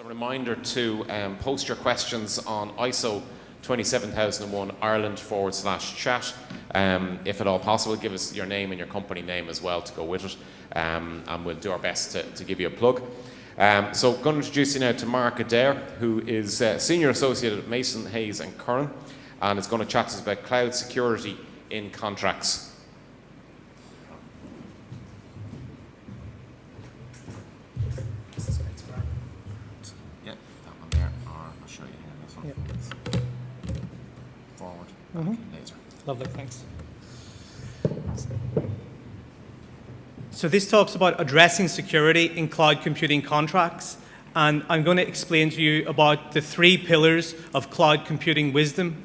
A reminder to post your questions on ISO 27001 Ireland/chat. If at all possible, give us your name and your company name as well to go with it, and we'll do our best to give you a plug. So I'm going to introduce you now to Mark Adair, who is Senior Associate at Mason, Hayes & Curran, and is going to chat to us about cloud security in contracts. Yeah, that one there, or I'll show you here this one. Yep. Forward, later. Lovely, thanks. So this talks about addressing security in cloud computing contracts, and I'm going to explain to you about the 3 pillars of cloud computing wisdom.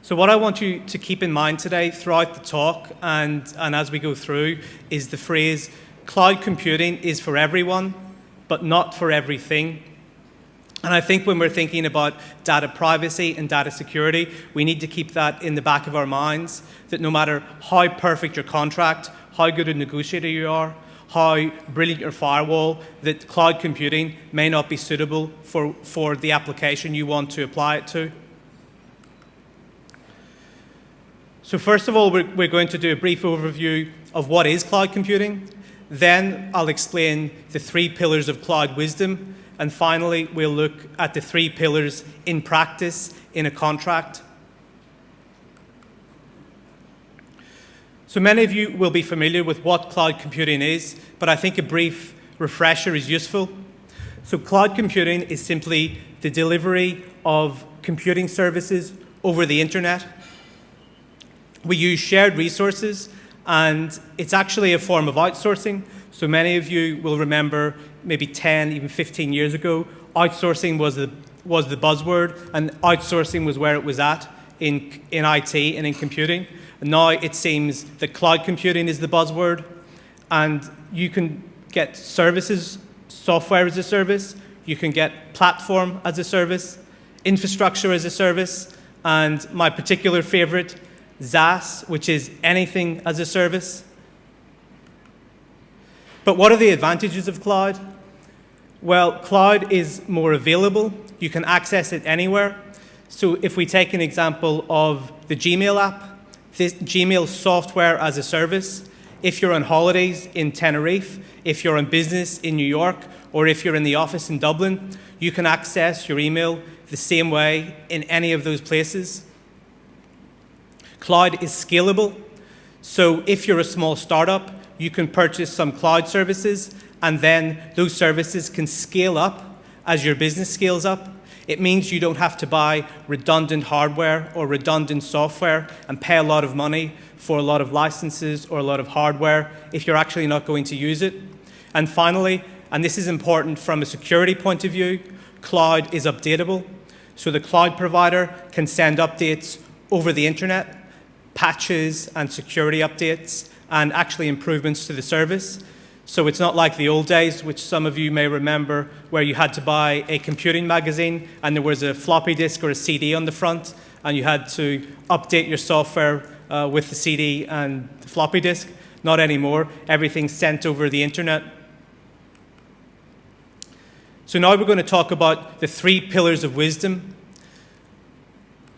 So what I want you to keep in mind today throughout the talk and as we go through is the phrase, cloud computing is for everyone, but not for everything. And I think when we're thinking about data privacy and data security, we need to keep that in the back of our minds, that no matter how perfect your contract, how good a negotiator you are, how brilliant your firewall, that cloud computing may not be suitable for the application you want to apply it to. So first of all, we're going to do a brief overview of what is cloud computing. Then I'll explain the 3 pillars of cloud wisdom. And finally, we'll look at the 3 pillars in practice in a contract. So many of you will be familiar with what cloud computing is, but I think a brief refresher is useful. So cloud computing is simply the delivery of computing services over the internet. We use shared resources, and it's actually a form of outsourcing. So many of you will remember maybe 10, even 15 years ago, outsourcing was the buzzword, and outsourcing was where it was at in IT and in computing. And now it seems that cloud computing is the buzzword, and you can get services, software as a service, you can get platform as a service, infrastructure as a service, and my particular favorite, SaaS, which is anything as a service. But what are the advantages of cloud? Well, cloud is more available. You can access it anywhere. So if we take an example of the Gmail app, this Gmail software as a service, if you're on holidays in Tenerife, if you're on business in New York, or if you're in the office in Dublin, you can access your email the same way in any of those places. Cloud is scalable. So if you're a small startup, you can purchase some cloud services, and then those services can scale up as your business scales up. It means you don't have to buy redundant hardware or redundant software and pay a lot of money for a lot of licenses or a lot of hardware if you're actually not going to use it. And finally, and this is important from a security point of view, cloud is updatable. So the cloud provider can send updates over the internet, patches and security updates, and actually improvements to the service. So it's not like the old days, which some of you may remember, where you had to buy a computing magazine and there was a floppy disk or a CD on the front, and you had to update your software with the CD and the floppy disk. Not anymore. Everything's sent over the internet. So now we're going to talk about the 3 pillars of wisdom.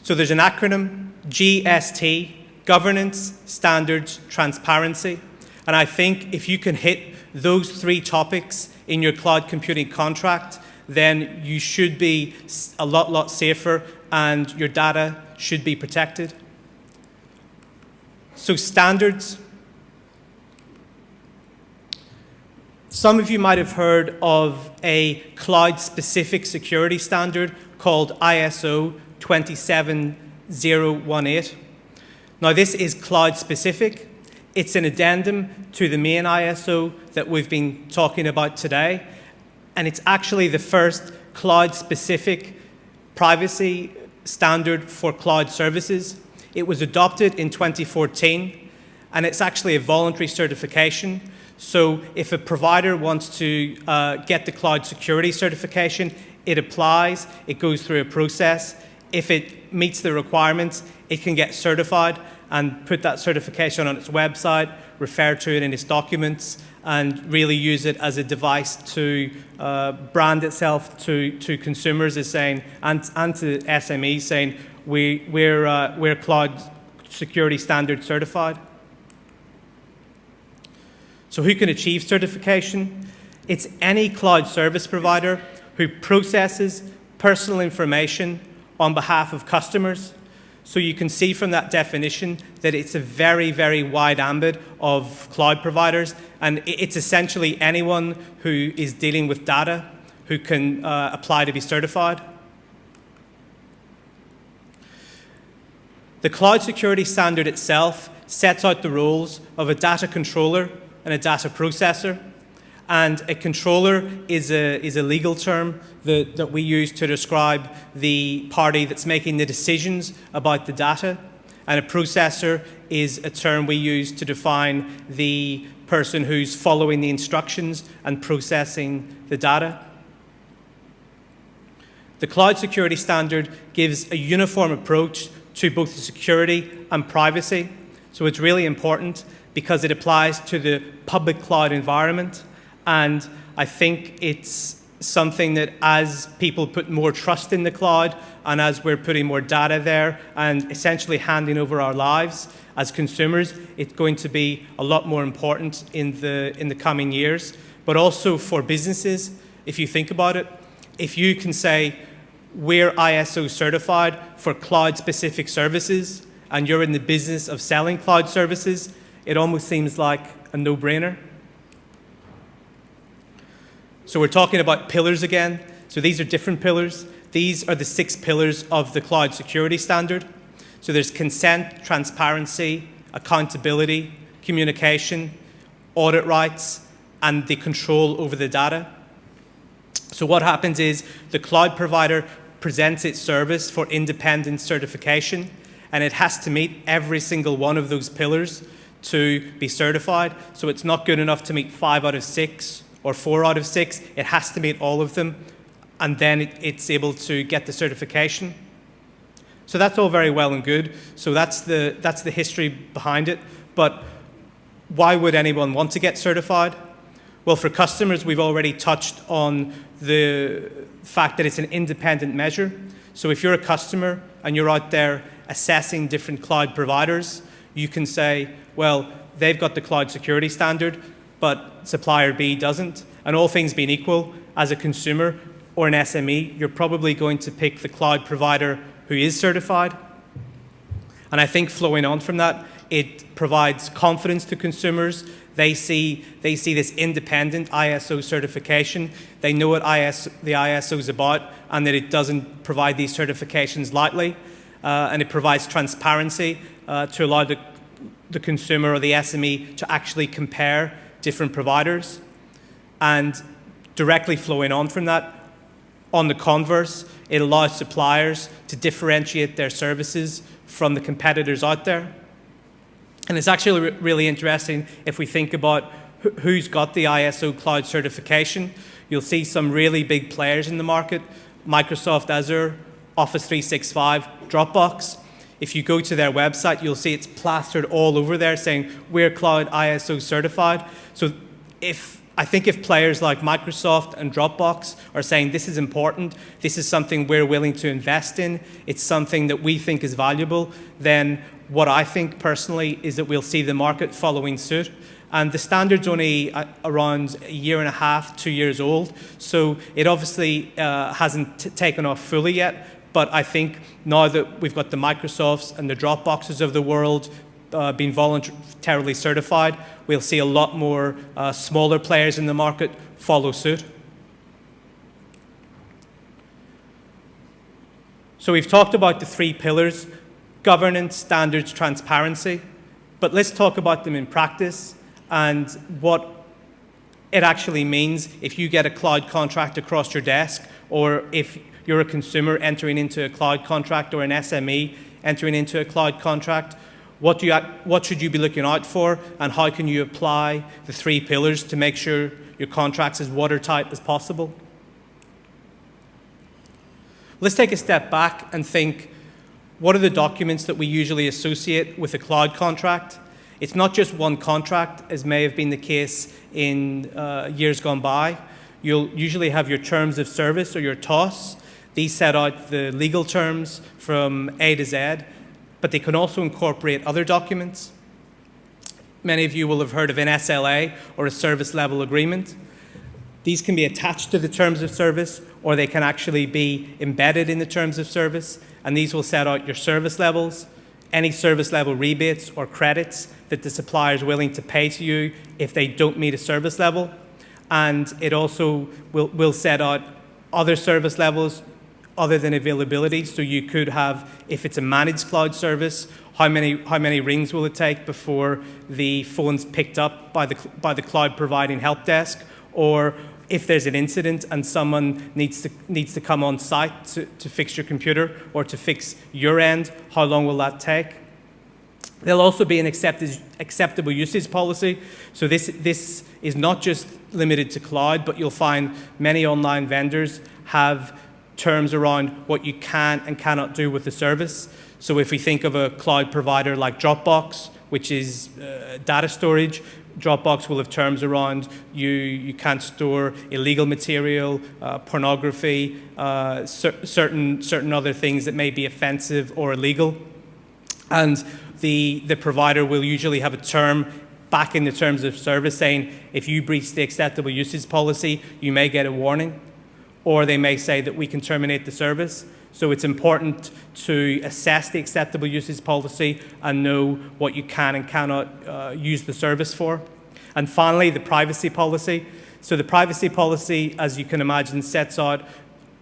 So there's an acronym, GST, governance, standards, transparency. And I think if you can hit those 3 topics in your cloud computing contract, then you should be a lot safer and your data should be protected. So standards. Some of you might have heard of a cloud-specific security standard called ISO 27018. Now this is cloud-specific. It's an addendum to the main ISO that we've been talking about today, and it's actually the first cloud-specific privacy standard for cloud services. It was adopted in 2014, and it's actually a voluntary certification. So if a provider wants to get the cloud security certification, it applies, it goes through a process. If it meets the requirements, it can get certified and put that certification on its website, refer to it in its documents, and really use it as a device to brand itself to consumers as saying, and to SMEs saying, we're cloud security standard certified. So who can achieve certification? It's any cloud service provider who processes personal information on behalf of customers. So you can see from that definition that it's a very, very wide ambit of cloud providers, and it's essentially anyone who is dealing with data who can apply to be certified. The cloud security standard itself sets out the roles of a data controller and a data processor. And a controller is a legal term that we use to describe the party that's making the decisions about the data. And a processor is a term we use to define the person who's following the instructions and processing the data. The cloud security standard gives a uniform approach to both the security and privacy. So it's really important because it applies to the public cloud environment. And I think it's something that as people put more trust in the cloud and as we're putting more data there and essentially handing over our lives as consumers, it's going to be a lot more important in the coming years. But also for businesses, if you think about it, if you can say, we're ISO certified for cloud-specific services, and you're in the business of selling cloud services, it almost seems like a no-brainer. So we're talking about pillars again. So these are different pillars. These are the 6 pillars of the cloud security standard. So there's consent, transparency, accountability, communication, audit rights, and the control over the data. So what happens is the cloud provider presents its service for independent certification, and it has to meet every single one of those pillars to be certified. So it's not good enough to meet 5 out of 6 or 4 out of 6. It has to meet all of them, and then it's able to get the certification. So that's all very well and good. So that's the history behind it. But why would anyone want to get certified? Well, for customers, we've already touched on the fact that it's an independent measure. So if you're a customer and you're out there assessing different cloud providers, you can say, well, they've got the cloud security standard, but supplier B doesn't. And all things being equal, as a consumer or an SME, you're probably going to pick the cloud provider who is certified. And I think flowing on from that, it provides confidence to consumers. They see this independent ISO certification. They know what the ISO is about and that it doesn't provide these certifications lightly. And it provides transparency to allow the consumer or the SME to actually compare different providers. And directly flowing on from that, on the converse, it allows suppliers to differentiate their services from the competitors out there. And it's actually really interesting if we think about who's got the ISO cloud certification. You'll see some really big players in the market: Microsoft Azure, Office 365, Dropbox. If you go to their website, you'll see it's plastered all over there saying, we're cloud ISO certified. So I think if players like Microsoft and Dropbox are saying this is important, this is something we're willing to invest in, it's something that we think is valuable, then what I think personally is that we'll see the market following suit. And the standard's only around a year and a half, 2 years old, so it obviously hasn't taken off fully yet. But I think now that we've got the Microsofts and the Dropboxes of the world being voluntarily certified, we'll see a lot more smaller players in the market follow suit. So we've talked about the 3 pillars: governance, standards, transparency. But let's talk about them in practice and what it actually means if you get a cloud contract across your desk, or if you're a consumer entering into a cloud contract, or an SME entering into a cloud contract. What should you be looking out for, and how can you apply the 3 pillars to make sure your contract's as watertight as possible? Let's take a step back and think, what are the documents that we usually associate with a cloud contract? It's not just one contract, as may have been the case in years gone by. You'll usually have your terms of service, or your TOS. These set out the legal terms from A to Z, but they can also incorporate other documents. Many of you will have heard of an SLA, or a service level agreement. These can be attached to the terms of service, or they can actually be embedded in the terms of service, and these will set out your service levels, any service level rebates or credits that the supplier is willing to pay to you if they don't meet a service level. And it also will set out other service levels other than availability. So you could have, if it's a managed cloud service, how many rings will it take before the phone's picked up by the cloud providing help desk, or if there's an incident and someone needs to come on site to fix your computer or to fix your end, how long will that take? There'll also be an acceptable usage policy. So this is not just limited to cloud, but you'll find many online vendors have terms around what you can and cannot do with the service. So if we think of a cloud provider like Dropbox, which is data storage, Dropbox will have terms around you can't store illegal material, pornography, certain other things that may be offensive or illegal. And the provider will usually have a term back in the terms of service saying, if you breach the acceptable usage policy, you may get a warning, or they may say that we can terminate the service. So it's important to assess the acceptable usage policy and know what you can and cannot use the service for. And finally, the privacy policy. So the privacy policy, as you can imagine, sets out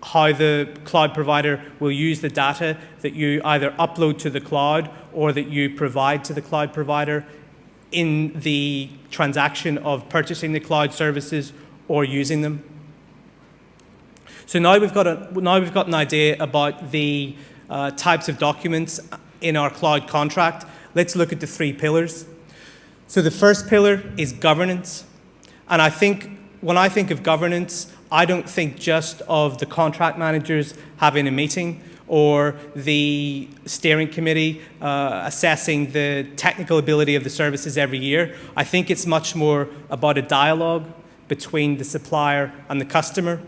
how the cloud provider will use the data that you either upload to the cloud or that you provide to the cloud provider in the transaction of purchasing the cloud services or using them. So now we've got an idea about the types of documents in our cloud contract. Let's look at the 3 pillars. So the first pillar is governance. And when I think of governance, I don't think just of the contract managers having a meeting or the steering committee assessing the technical ability of the services every year. I think it's much more about a dialogue between the supplier and the customer.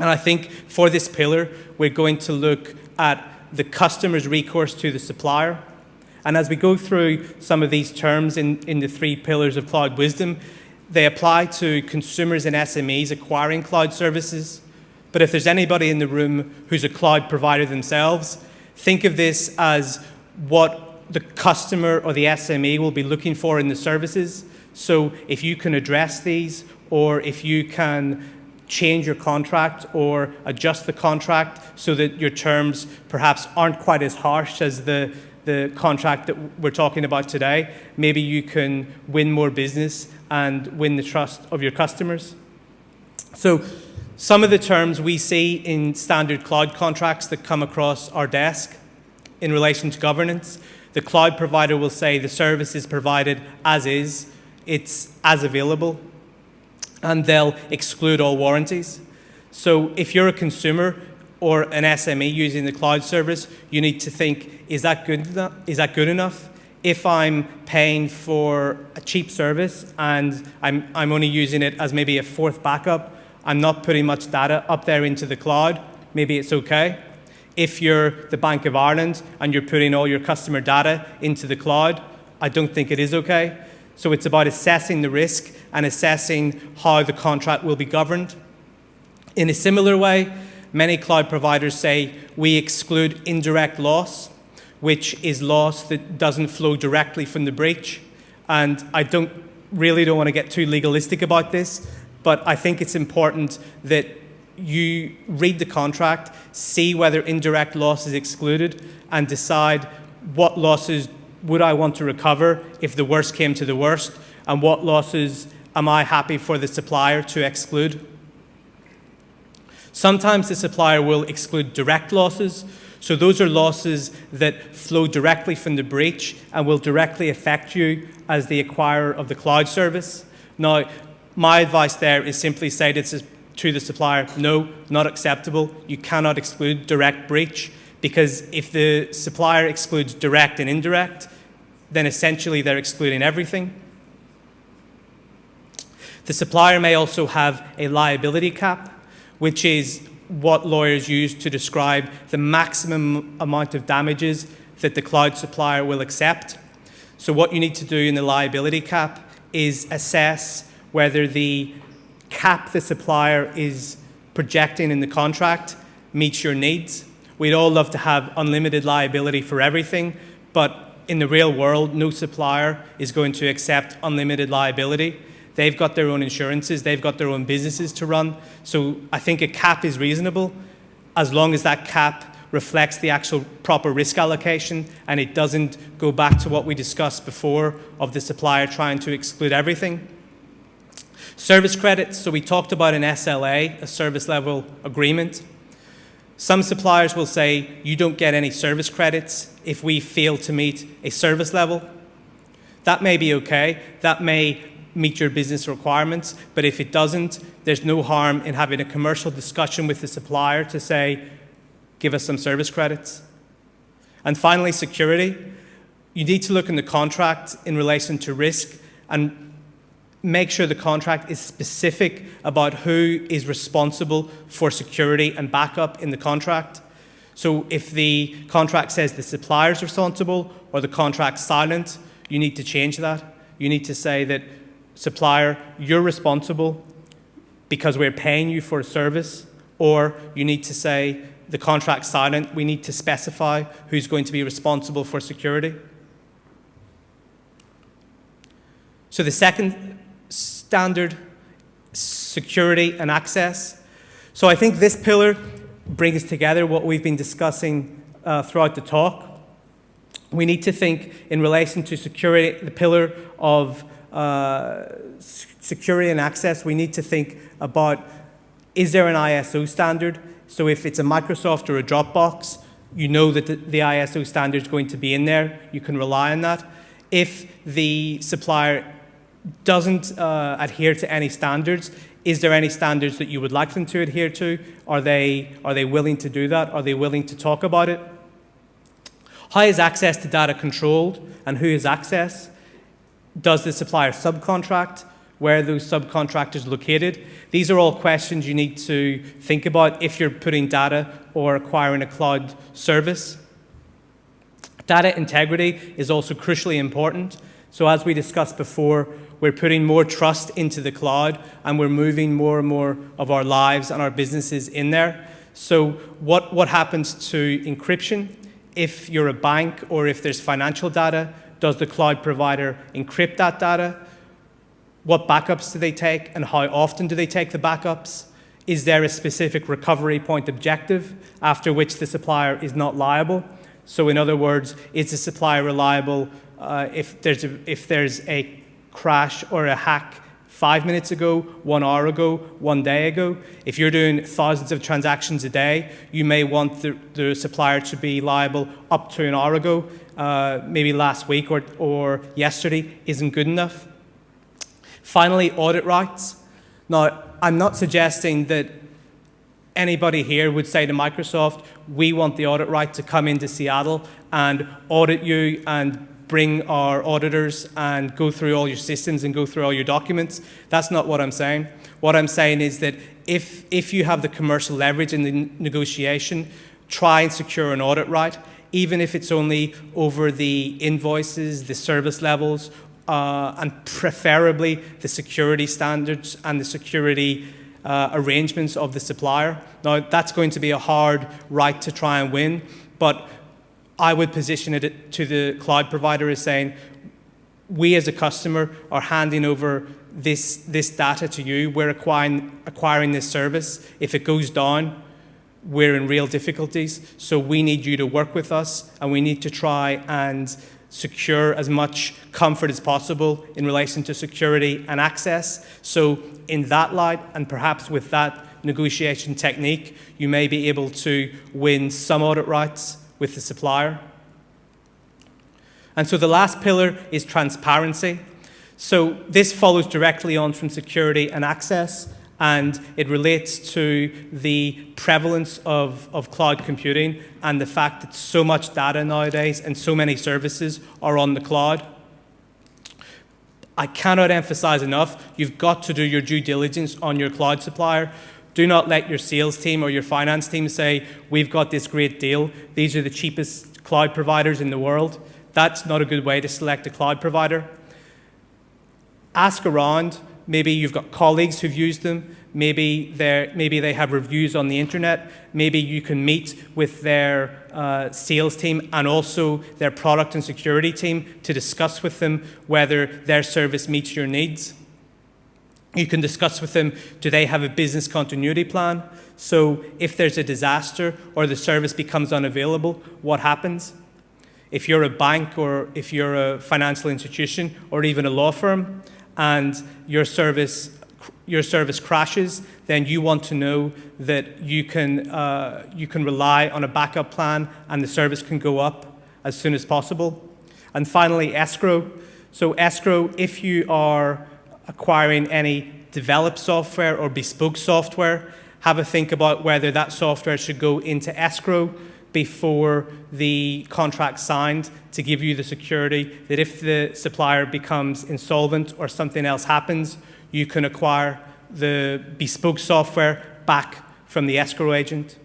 And I think for this pillar, we're going to look at the customer's recourse to the supplier. And as we go through some of these terms in the 3 pillars of cloud wisdom, they apply to consumers and SMEs acquiring cloud services. But if there's anybody in the room who's a cloud provider themselves, think of this as what the customer or the SME will be looking for in the services. So if you can address these, or if you can change your contract or adjust the contract so that your terms perhaps aren't quite as harsh as the contract that we're talking about today, maybe you can win more business and win the trust of your customers. So some of the terms we see in standard cloud contracts that come across our desk in relation to governance, the cloud provider will say the service is provided as is, it's as available, and they'll exclude all warranties. So if you're a consumer or an SME using the cloud service, you need to think, is that good enough? Is that good enough? If I'm paying for a cheap service and I'm only using it as maybe a 4th backup, I'm not putting much data up there into the cloud, maybe it's okay. If you're the Bank of Ireland and you're putting all your customer data into the cloud, I don't think it is okay. So it's about assessing the risk and assessing how the contract will be governed. In a similar way, many cloud providers say we exclude indirect loss, which is loss that doesn't flow directly from the breach. And I don't want to get too legalistic about this, but I think it's important that you read the contract, see whether indirect loss is excluded, and decide what losses would I want to recover if the worst came to the worst, and what losses am I happy for the supplier to exclude. Sometimes the supplier will exclude direct losses. So those are losses that flow directly from the breach and will directly affect you as the acquirer of the cloud service. Now, my advice there is simply say to the supplier, no, not acceptable. You cannot exclude direct breach, because if the supplier excludes direct and indirect, then essentially they're excluding everything. The supplier may also have a liability cap, which is what lawyers use to describe the maximum amount of damages that the cloud supplier will accept. So what you need to do in the liability cap is assess whether the cap the supplier is projecting in the contract meets your needs. We'd all love to have unlimited liability for everything, but in the real world, no supplier is going to accept unlimited liability. They've got their own insurances, they've got their own businesses to run. So I think a cap is reasonable as long as that cap reflects the actual proper risk allocation and it doesn't go back to what we discussed before of the supplier trying to exclude everything. Service credits, so we talked about an SLA, a service level agreement. Some suppliers will say you don't get any service credits if we fail to meet a service level. That may be okay, that may meet your business requirements, but if it doesn't, there's no harm in having a commercial discussion with the supplier to say, give us some service credits. And finally, security. You need to look in the contract in relation to risk and make sure the contract is specific about who is responsible for security and backup in the contract. So if the contract says the supplier is responsible or the contract's silent, you need to change that. You need to say that, supplier, you're responsible because we're paying you for a service, or you need to say the contract's silent, we need to specify who's going to be responsible for security. So the second standard, security and access. So I think this pillar brings together what we've been discussing throughout the talk. We need to think in relation to security, the pillar of security and access, we need to think about, is there an ISO standard? So if it's a Microsoft or a Dropbox, you know that the ISO standard is going to be in there. You can rely on that. If the supplier doesn't adhere to any standards, is there any standards that you would like them to adhere to? Are they willing to do that? Are they willing to talk about it? How is access to data controlled and who has access? Does the supplier subcontract? Where are those subcontractors located? These are all questions you need to think about if you're putting data or acquiring a cloud service. Data integrity is also crucially important. So as we discussed before, we're putting more trust into the cloud and we're moving more and more of our lives and our businesses in there. So what happens to encryption? If you're a bank or if there's financial data, does the cloud provider encrypt that data? What backups do they take and how often do they take the backups? Is there a specific recovery point objective after which the supplier is not liable? So in other words, is the supplier reliable if there's a crash or a hack 5 minutes ago, 1 hour ago, 1 day ago? If you're doing thousands of transactions a day, you may want the supplier to be liable up to an hour ago. Maybe last week or yesterday isn't good enough. Finally, audit rights. Now, I'm not suggesting that anybody here would say to Microsoft, we want the audit right to come into Seattle and audit you and bring our auditors and go through all your systems and go through all your documents. That's not what I'm saying. What I'm saying is that if you have the commercial leverage in the negotiation, try and secure an audit right, even if it's only over the invoices, the service levels, and preferably the security standards and the security arrangements of the supplier. Now, that's going to be a hard right to try and win, but I would position it to the cloud provider as saying, we as a customer are handing over this data to you. We're acquiring this service. If it goes down, we're in real difficulties. So we need you to work with us, and we need to try and secure as much comfort as possible in relation to security and access. So in that light, and perhaps with that negotiation technique, you may be able to win some audit rights with the supplier. And so the last pillar is transparency. So this follows directly on from security and access, And it relates to the prevalence of cloud computing and the fact that so much data nowadays and so many services are on the cloud. I cannot emphasize enough, you've got to do your due diligence on your cloud supplier. Do not let your sales team or your finance team say, we've got this great deal, these are the cheapest cloud providers in the world. That's not a good way to select a cloud provider. Ask around. Maybe you've got colleagues who've used them. Maybe they have reviews on the internet. Maybe you can meet with their sales team and also their product and security team to discuss with them whether their service meets your needs. You can discuss with them, do they have a business continuity plan? So if there's a disaster or the service becomes unavailable, what happens? If you're a bank or if you're a financial institution or even a law firm and your service crashes, then you want to know that you can rely on a backup plan and the service can go up as soon as possible. And finally, escrow. So escrow, if you are acquiring any developed software or bespoke software, have a think about whether that software should go into escrow before the contract's signed to give you the security that if the supplier becomes insolvent or something else happens, you can acquire the bespoke software back from the escrow agent.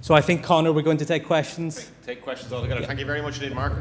So I think, Connor, we're going to take questions. Take questions altogether. Thank you very much indeed, Mark.